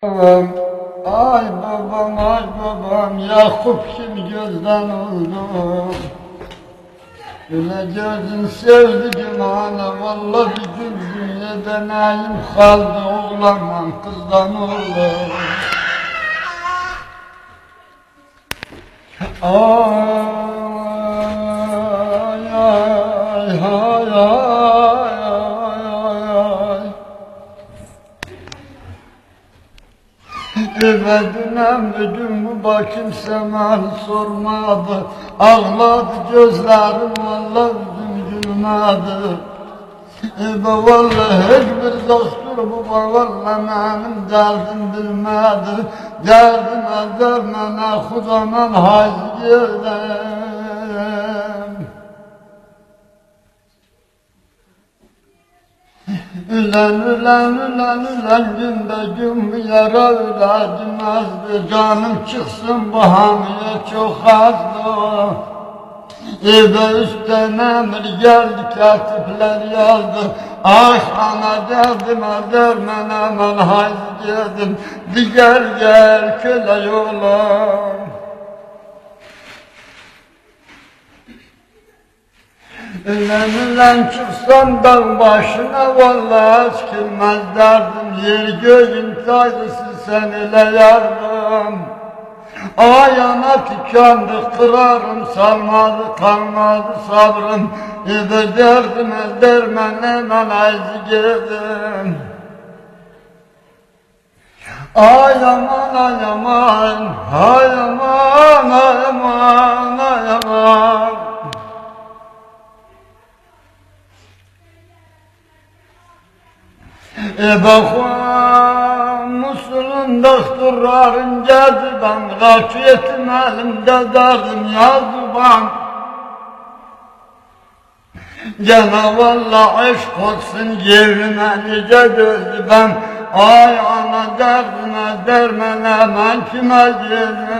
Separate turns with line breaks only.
Ay babam Yakup kim gözden oldu. Öyle gözün sevdiğim ana vallahi bir gün dünyada neyim kaldı oğlanla kızdan oldu. Ay ay ay ay ay. Evedinem bugün bu kimse beni sormadı. Ağladı gözlerim vallahi yüzüm gülmedi. Vallahi hiçbir doktor bu vallahi benim derdim bilmedi. Derdime dermene Xudaman hayz geldim. Ülen günde gün yara üledimezdi. Canım çıksın bu hamiye çok azdı. Eve üstten emir geldi, katipler yazdı. Ah ana derdime dermen hemen hayz geldim. Gel köle yola. Ülen çıksam dağ başına vallahi çıkılmaz derdim. Yer göğün saygısı sen ile yardım. Ayağına tükendi kırarım salmadı kalmadı sabrım. Ebe derdime dermen hemen ayzı geldim. Ay aman ay aman ay aman ay aman ay aman. Bakın Musul'un doktorların geldi ben kaçıyetim elimde derdim yazdım. Cenab-ı aşk olsun yerime nice gözdü ben. Ay ana derdime dermene ben kime geldim.